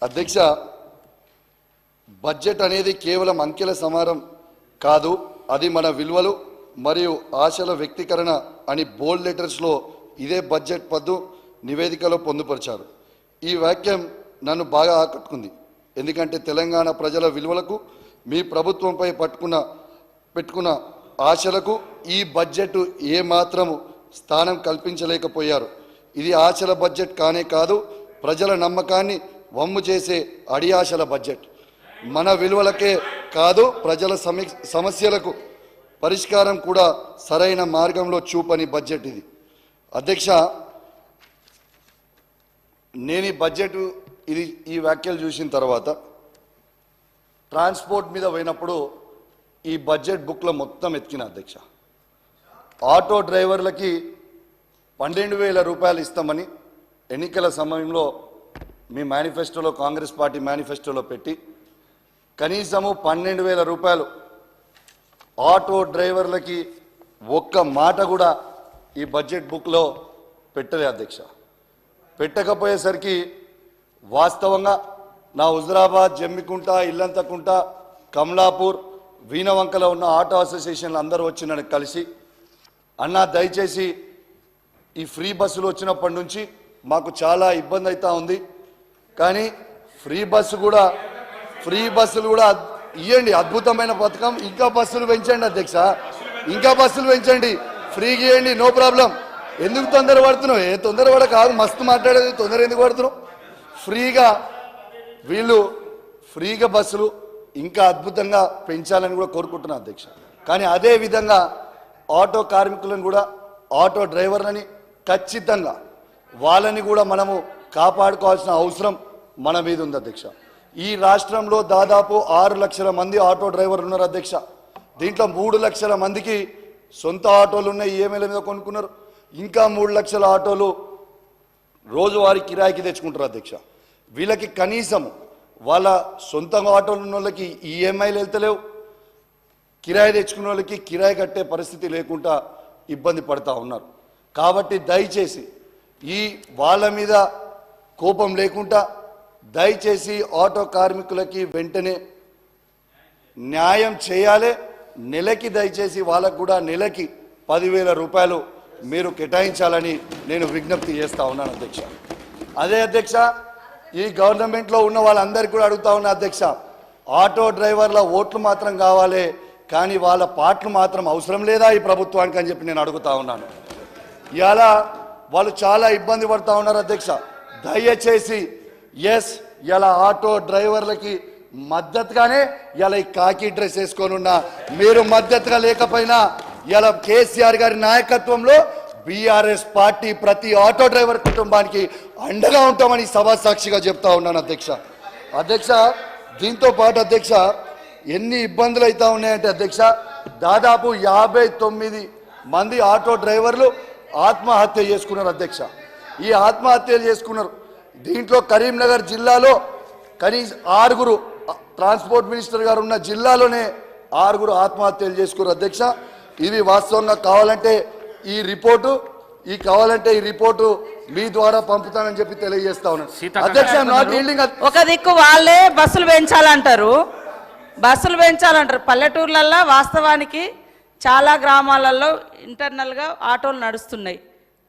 అధ్యక్ష, బడ్జెట్ అనేది కేవలం అంకెల సమారం కాదు, అది మన విలువలు మరియు ఆశల వ్యక్తీకరణ అని బోల్డ్ లెటర్స్లో ఇదే బడ్జెట్ పద్దు నివేదికలో పొందుపరిచారు. ఈ వాక్యం నన్ను బాగా ఆకట్టుకుంది. ఎందుకంటే తెలంగాణ ప్రజల విలువలకు మీ ప్రభుత్వంపై పెట్టుకున్న ఆశలకు ఈ బడ్జెట్ ఏమాత్రము స్థానం కల్పించలేకపోయారు. ఇది ఆశల బడ్జెట్ కానే కాదు, ప్రజల నమ్మకాన్ని వమ్ము చేసే అడియాశల బడ్జెట్. మన విలువలకే కాదు, ప్రజల సమస్యలకు పరిష్కారం కూడా సరైన మార్గంలో చూపని బడ్జెట్ ఇది. అధ్యక్ష, నేను ఈ బడ్జెట్ ఈ వ్యాఖ్యలు చూసిన తర్వాత ట్రాన్స్పోర్ట్ మీద పోయినప్పుడు ఈ బడ్జెట్ బుక్లో మొత్తం ఎత్తికిన అధ్యక్ష. ఆటో డ్రైవర్లకి 12,000 రూపాయలు ఇస్తామని ఎన్నికల సమయంలో మీ మేనిఫెస్టోలో, కాంగ్రెస్ పార్టీ మేనిఫెస్టోలో పెట్టి కనీసము 12,000 రూపాయలు ఆటో డ్రైవర్లకి ఒక్క మాట కూడా ఈ బడ్జెట్ బుక్లో పెట్టలే అధ్యక్ష. పెట్టకపోయేసరికి వాస్తవంగా నా హుజరాబాద్, జమ్మికుంట, ఇల్లంతకుంట, కమలాపూర్, వీణవంకలో ఉన్న ఆటో అసోసియేషన్లు అందరూ వచ్చి నన్ను కలిసి, అన్నా దయచేసి ఈ ఫ్రీ బస్సులు వచ్చినప్పటి నుంచి మాకు చాలా ఇబ్బంది అవుతూ ఉంది, కానీ ఫ్రీ బస్సులు కూడా ఇవ్వండి, అద్భుతమైన పథకం, ఇంకా బస్సులు పెంచండి అధ్యక్ష, ఇంకా బస్సులు పెంచండి, ఫ్రీగా ఇవ్వండి, నో ప్రాబ్లం. ఎందుకు తొందర పడుతున్నావు? ఏ తొందర పడ కాదు, మస్తు మాట్లాడేది, తొందర ఎందుకు పడుతున్నావు? ఫ్రీగా బస్సులు ఇంకా అద్భుతంగా పెంచాలని కూడా కోరుకుంటున్నా అధ్యక్ష. కానీ అదే విధంగా ఆటో కార్మికులను కూడా, ఆటో డ్రైవర్లని ఖచ్చితంగా వాళ్ళని కూడా మనము కాపాడుకోవాల్సిన అవసరం మన మీద ఉంది అధ్యక్ష. ఈ రాష్ట్రంలో దాదాపు 6 లక్షల మంది ఆటో డ్రైవర్లు ఉన్నారు అధ్యక్ష. దీంట్లో 3 లక్షల మందికి సొంత ఆటోలు ఉన్నాయి, ఈఎంఐల మీద కొనుక్కున్నారు. ఇంకా 3 లక్షల ఆటోలు రోజువారీ కిరాయికి తెచ్చుకుంటారు అధ్యక్ష. వీళ్ళకి కనీసం వాళ్ళ సొంత ఆటోలు ఉన్న వాళ్ళకి ఈఎంఐలు వెళ్తలేవు, కిరాయి తెచ్చుకున్న వాళ్ళకి కిరాయి కట్టే పరిస్థితి లేకుండా ఇబ్బంది పడుతూ ఉన్నారు. కాబట్టి దయచేసి వాళ్ళ మీద కోపం లేకుండా దయచేసి ఆటో కార్మికులకి వెంటనే న్యాయం చేయాలి. నెలకి దయచేసి వాళ్ళకు కూడా నెలకి 10,000 రూపాయలు మీరు కేటాయించాలని నేను విజ్ఞప్తి చేస్తూ ఉన్నాను అధ్యక్ష. అదే అధ్యక్ష, ఈ గవర్నమెంట్లో ఉన్న వాళ్ళందరికీ కూడా అడుగుతా ఉన్నా అధ్యక్ష, ఆటో డ్రైవర్ల ఓట్లు మాత్రం కావాలి, కానీ వాళ్ళ పాటలు మాత్రం అవసరం లేదా ఈ ప్రభుత్వానికి అని చెప్పి నేను అడుగుతా ఉన్నాను. ఇవాళ వాళ్ళు చాలా ఇబ్బంది పడుతూ ఉన్నారు అధ్యక్ష. దయచేసి ఇలా ఆటో డ్రైవర్లకి మద్దతుగానే ఇలా ఈ కాకి డ్రెస్ వేసుకొని ఉన్నా, మీరు మద్దతుగా లేకపోయినా ఇలా కేసీఆర్ గారి నాయకత్వంలో బీఆర్ఎస్ పార్టీ ప్రతి ఆటో డ్రైవర్ కుటుంబానికి అండగా ఉంటామని సభా సాక్షిగా చెప్తా ఉన్నాను అధ్యక్ష. దీంతో పాటు అధ్యక్ష, ఎన్ని ఇబ్బందులు అవుతా ఉన్నాయంటే అధ్యక్ష, దాదాపు 59 మంది ఆటో డ్రైవర్లు ఆత్మహత్య చేసుకున్నారు అధ్యక్ష. ఈ ఆత్మహత్యలు చేసుకున్నారు. దీంట్లో కరీంనగర్ జిల్లాలో కనీసం 6 ట్రాన్స్పోర్ట్ మినిస్టర్ గారు ఉన్న జిల్లాలోనే 6 ఆత్మహత్యలు చేసుకున్నారు అధ్యక్ష. ఇది వాస్తవంగా కావాలంటే ఈ రిపోర్టు మీ ద్వారా పంపుతానని చెప్పి తెలియజేస్తా ఉన్నాను అధ్యక్ష. ఒక దిక్కు వాళ్ళే బస్సులు పెంచాలంటారు. పల్లెటూర్లలో వాస్తవానికి చాలా గ్రామాలలో ఇంటర్నల్గా ఆటోలు నడుస్తున్నాయి,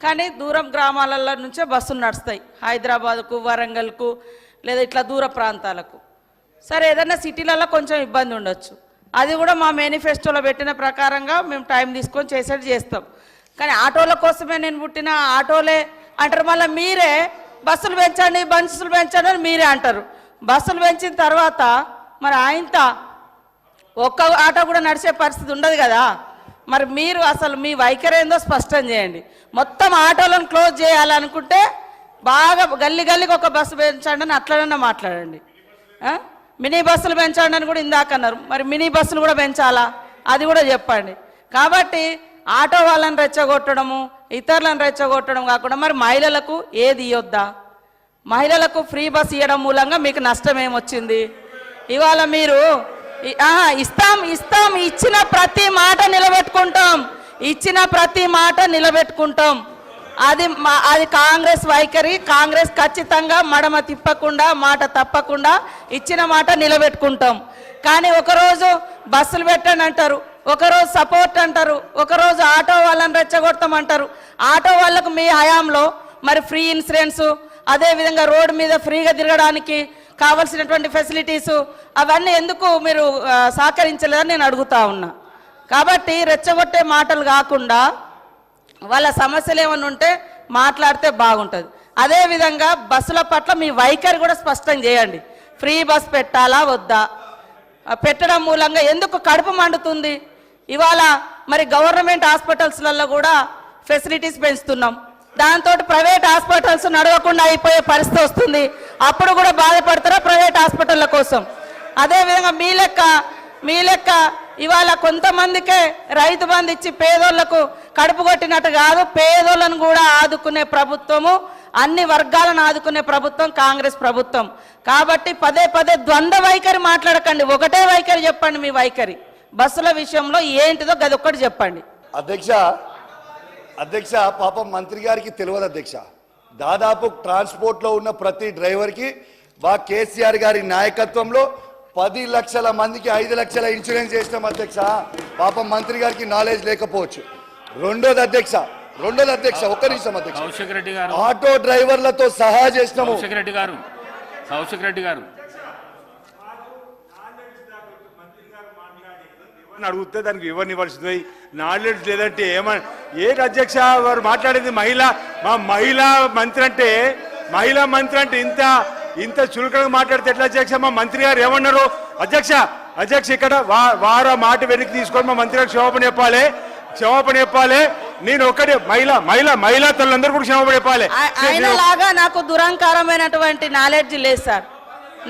కానీ దూరం గ్రామాలలో నుంచే బస్సులు నడుస్తాయి, హైదరాబాద్కు, వరంగల్కు, లేదా ఇట్లా దూర ప్రాంతాలకు. సరే, ఏదైనా సిటీలలో కొంచెం ఇబ్బంది ఉండొచ్చు, అది కూడా మా మేనిఫెస్టోలో పెట్టిన ప్రకారంగా మేము టైం తీసుకొని చేస్తాం. కానీ ఆటోల కోసమే నేను పుట్టిన ఆటోలే అంటారు. మళ్ళీ మీరే బస్సులు పెంచండి అని మీరే అంటారు. బస్సులు పెంచిన తర్వాత మరి ఆయనత ఒక్క ఆటో కూడా నడిచే పరిస్థితి ఉండదు కదా. మరి మీరు అసలు మీ వైఖరి ఏందో స్పష్టం చేయండి. మొత్తం ఆటోలను క్లోజ్ చేయాలనుకుంటే బాగా గల్లీకి ఒక బస్సు పెంచండి అని అట్లనే మాట్లాడండి. మినీ బస్సులు పెంచండి అని కూడా ఇందాక అన్నారు. మరి మినీ బస్సులు కూడా పెంచాలా, అది కూడా చెప్పండి. కాబట్టి ఆటో వాళ్ళని రెచ్చగొట్టడము, ఇతరులను రెచ్చగొట్టడం కాకుండా మరి మహిళలకు ఏది ఇవ్వద్దా? మహిళలకు ఫ్రీ బస్ ఇవ్వడం మూలంగా మీకు నష్టం ఏమొచ్చింది? ఇవాళ మీరు ఇస్తాం ఇచ్చిన ప్రతి మాట నిలబెట్టుకుంటాం. అది కాంగ్రెస్ వైఖరి. కాంగ్రెస్ ఖచ్చితంగా మడమ తిప్పకుండా మాట తప్పకుండా ఇచ్చిన మాట నిలబెట్టుకుంటాం. కానీ ఒకరోజు బస్సులు పెట్టండి అంటారు, ఒకరోజు సపోర్ట్ అంటారు, ఒకరోజు ఆటో వాళ్ళని రెచ్చగొడతామంటారు. ఆటో వాళ్ళకు మీ హయాంలో మరి ఫ్రీ ఇన్సూరెన్స్, అదేవిధంగా రోడ్డు మీద ఫ్రీగా తిరగడానికి కావాల్సినటువంటి ఫెసిలిటీసు అవన్నీ ఎందుకు మీరు సహకరించలేదని నేను అడుగుతా ఉన్నా. కాబట్టి రెచ్చగొట్టే మాటలు కాకుండా వాళ్ళ సమస్యలు ఏమైనా ఉంటే మాట్లాడితే బాగుంటుంది. అదేవిధంగా బస్సుల పట్ల మీ వైఖరి కూడా స్పష్టం చేయండి. ఫ్రీ బస్ పెట్టాలా వద్దా? పెట్టడం మూలంగా ఎందుకు కడుపు మండుతుంది? ఇవాళ మరి గవర్నమెంట్ హాస్పిటల్స్లలో కూడా ఫెసిలిటీస్ పెంచుతున్నాం, దాంతో ప్రైవేట్ హాస్పిటల్స్ నడవకుండా అయిపోయే పరిస్థితి వస్తుంది. అప్పుడు కూడా బాధపడతారా ప్రైవేట్ హాస్పిటళ్ళ కోసం? అదేవిధంగా మీ లెక్క ఇవాళ కొంతమందికే రైతు బంధు ఇచ్చి పేదోళ్లకు కడుపు కొట్టినట్టు కాదు, పేదోళ్ళను కూడా ఆదుకునే ప్రభుత్వము, అన్ని వర్గాలను ఆదుకునే ప్రభుత్వం కాంగ్రెస్ ప్రభుత్వం. కాబట్టి పదే పదే ద్వంద్వ వైఖరి మాట్లాడకండి, ఒకటే వైఖరి చెప్పండి. మీ వైఖరి బస్సుల విషయంలో ఏంటిదో గదొక్కటి చెప్పండి. అధ్యక్ష పాపం మంత్రి గారికి తెలియదు అధ్యక్ష. దాదాపు ట్రాన్స్పోర్ట్లో ఉన్న ప్రతి డ్రైవర్కి కేసీఆర్ గారి నాయకత్వంలో 10 లక్షల మందికి 5 లక్షల ఇన్సూరెన్స్ చేసినాం అధ్యక్ష. పాపం మంత్రి గారికి నాలెడ్జ్ లేకపోవచ్చు. రెండోది అధ్యక్ష ఒక్క నిమిషం అధ్యక్ష, ఆటో డ్రైవర్లతో సహా చేసినాము. కౌశిక్ రెడ్డి గారు అడిగితే దానికి వివరణ నాలెడ్జ్ లేదంటే ఏంటి అధ్యక్ష వారు మాట్లాడేది? మహిళా మంత్రి అంటే ఇంత చురుకగా మాట్లాడితే ఎట్లా అధ్యక్ష? మా మంత్రి గారు ఏమన్నారు అధ్యక్ష ఇక్కడ వారు మాట వెనక్కి తీసుకొని మా మంత్రి గారికి క్షమాపణ చెప్పాలి. నేను ఒక్కడే మహిళా తల్లందరూ కూడా క్షమాపణ చెప్పాలి. ఆయనలాగా నాకు దురంకారమైనటువంటి నాలెడ్జ్ లేదు సార్.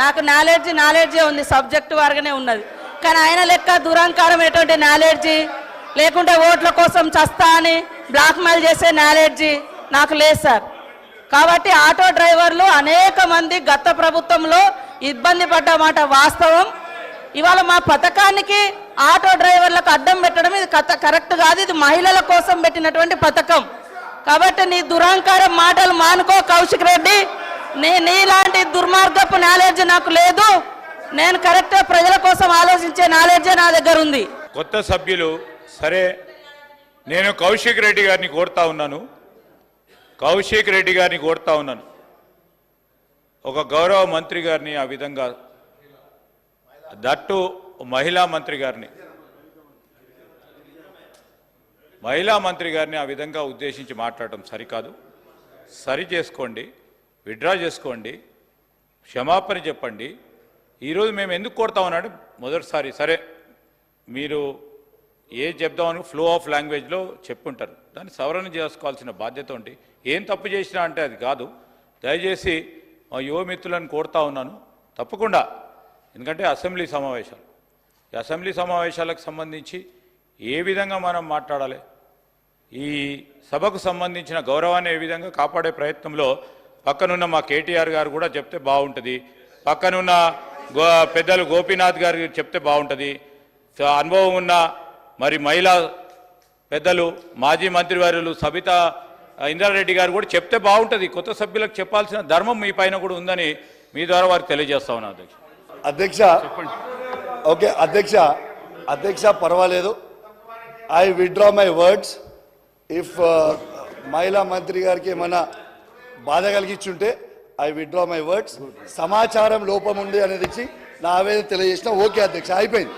నాకు నాలెడ్జే ఉంది, సబ్జెక్ట్ వారుగానే ఉన్నది. కానీ ఆయన లెక్క దురంకారమైనటువంటి నాలెడ్జి లేకుంటే ఓట్ల కోసం చస్తా అని బ్లాక్మెయిల్ చేసే నాలెడ్జి నాకు లేదు సార్. కాబట్టి ఆటో డ్రైవర్లు అనేక మంది గత ప్రభుత్వంలో ఇబ్బంది పడ్డమాట వాస్తవం. ఇవాళ మా పథకానికి ఆటో డ్రైవర్లకు అడ్డం పెట్టడం ఇది కరెక్ట్ కాదు. ఇది మహిళల కోసం పెట్టినటువంటి పథకం. కాబట్టి నీ దురహంకారం మాటలు మానుకో కౌశిక్ రెడ్డి. నీలాంటి దుర్మార్గపు నాలెడ్జ్ నాకు లేదు. నేను కరెక్ట్ ప్రజల కోసం ఆలోచించే నాలెడ్జే నా దగ్గర ఉంది. కొత్త సభ్యులు సరే, నేను కౌశిక్ రెడ్డి గారిని కోరుతా ఉన్నాను, ఒక గౌరవ మంత్రి గారిని ఆ విధంగా, దట్టు మహిళా మంత్రి గారిని ఆ విధంగా ఉద్దేశించి మాట్లాడటం సరికాదు. సరి చేసుకోండి, విత్డ్రా చేసుకోండి, క్షమాపణ చెప్పండి. ఈరోజు మేము ఎందుకు కోరుతామన్నాడు మొదటిసారి. సరే, మీరు చెప్దామని ఫ్లో ఆఫ్ లాంగ్వేజ్లో చెప్పుంటారు, దాన్ని సవరణ చేసుకోవాల్సిన బాధ్యత ఉండి ఏం తప్పు చేసినా అంటే అది కాదు. దయచేసి మా యువ మిత్రులను కోరుతా ఉన్నాను తప్పకుండా, ఎందుకంటే ఈ అసెంబ్లీ సమావేశాలకు సంబంధించి ఏ విధంగా మనం మాట్లాడాలి, ఈ సభకు సంబంధించిన గౌరవాన్ని ఏ విధంగా కాపాడే ప్రయత్నంలో పక్కనున్న మా కేటీఆర్ గారు కూడా చెప్తే బాగుంటుంది, పక్కనున్న పెద్దలు గోపీనాథ్ గారు చెప్తే బాగుంటుంది, అనుభవం ఉన్న మరి మహిళా పెద్దలు మాజీ మంత్రివర్యులు సబితా ఇంద్రారెడ్డి గారు కూడా చెప్తే బాగుంటుంది. కొత్త సభ్యులకు చెప్పాల్సిన ధర్మం మీ పైన కూడా ఉందని మీ ద్వారా వారికి తెలియజేస్తా ఉన్నా అధ్యక్ష పర్వాలేదు. I withdraw my words. If మహిళా మంత్రి గారికి ఏమైనా బాధ కలిగించుంటే ఐ విత్డ్రా మై వర్డ్స్. సమాచారం లోపం ఉంది అనేది ఇచ్చి నా ఆవేదన తెలియజేసిన. ఓకే అధ్యక్ష, అయిపోయింది.